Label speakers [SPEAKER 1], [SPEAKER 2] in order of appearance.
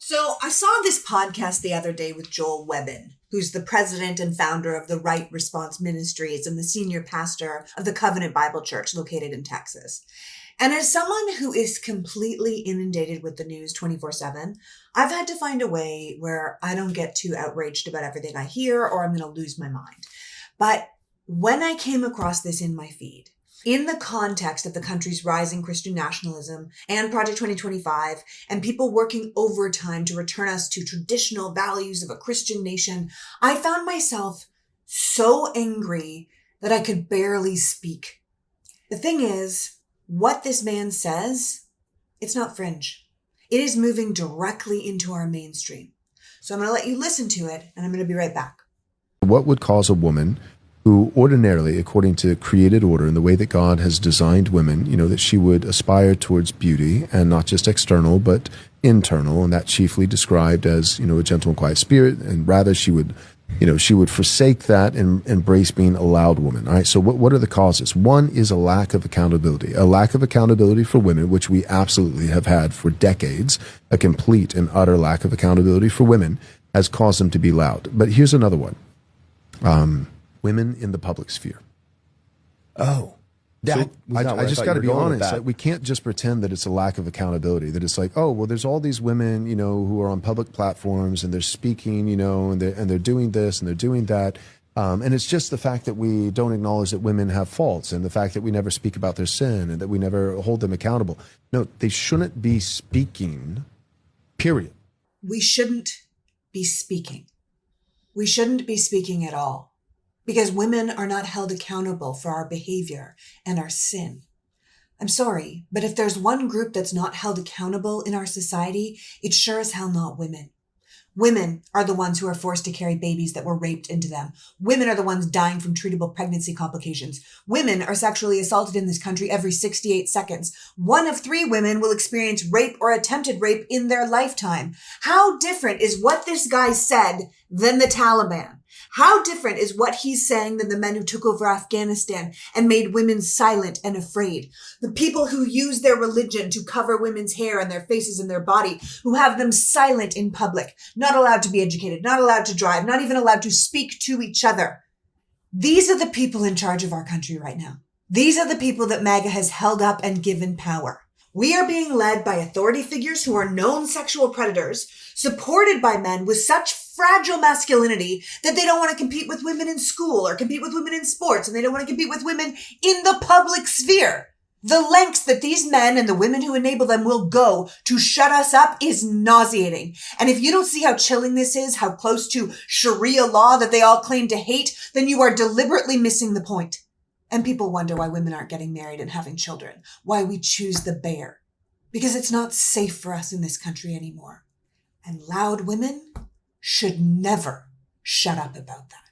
[SPEAKER 1] So I saw this podcast the other day with Joel Webbin, who's the president and founder of the Right Response Ministries and the senior pastor of the Covenant Bible Church located in Texas. And as someone who is completely inundated with the news 24/7, I've had to find a way where I don't get too outraged about everything I hear or I'm going to lose my mind. But when I came across this in my feed, in the context of the country's rising Christian nationalism and Project 2025 and people working overtime to return us to traditional values of a Christian nation, I found myself so angry that I could barely speak. The thing is, what this man says, it's not fringe. It is moving directly into our mainstream. So I'm going to let you listen to it, and I'm going to be right back.
[SPEAKER 2] What would cause a woman who ordinarily, according to created order and the way that God has designed women, that she would aspire towards beauty, and not just external, but internal, and that chiefly described as, a gentle and quiet spirit, and rather she would forsake that and embrace being a loud woman. All right. So what are the causes? One is a lack of accountability for women, which we absolutely have had for decades. A complete and utter lack of accountability for women has caused them to be loud. But here's another one. Women in the public sphere.
[SPEAKER 3] Oh.
[SPEAKER 2] I just got to be honest. Like, we can't just pretend that it's a lack of accountability, that it's like, oh, well, there's all these women, who are on public platforms and they're speaking, and they're doing this and they're doing that. And it's just the fact that we don't acknowledge that women have faults, and the fact that we never speak about their sin, and that we never hold them accountable. No, they shouldn't be speaking, period.
[SPEAKER 1] We shouldn't be speaking. We shouldn't be speaking at all. Because women are not held accountable for our behavior and our sin. I'm sorry, but if there's one group that's not held accountable in our society, it's sure as hell not women. Women are the ones who are forced to carry babies that were raped into them. Women are the ones dying from treatable pregnancy complications. Women are sexually assaulted in this country every 68 seconds. 1 of 3 women will experience rape or attempted rape in their lifetime. How different is what this guy said than the Taliban? How different is what he's saying than the men who took over Afghanistan and made women silent and afraid? The people who use their religion to cover women's hair and their faces and their body, who have them silent in public, not allowed to be educated, not allowed to drive, not even allowed to speak to each other. These are the people in charge of our country right now. These are the people that MAGA has held up and given power. We are being led by authority figures who are known sexual predators, supported by men with such fragile masculinity that they don't want to compete with women in school or compete with women in sports, and they don't want to compete with women in the public sphere. The lengths that these men and the women who enable them will go to shut us up is nauseating. And if you don't see how chilling this is, how close to Sharia law that they all claim to hate, then you are deliberately missing the point. And people wonder why women aren't getting married and having children, why we choose the bear. Because it's not safe for us in this country anymore. And loud women should never shut up about that.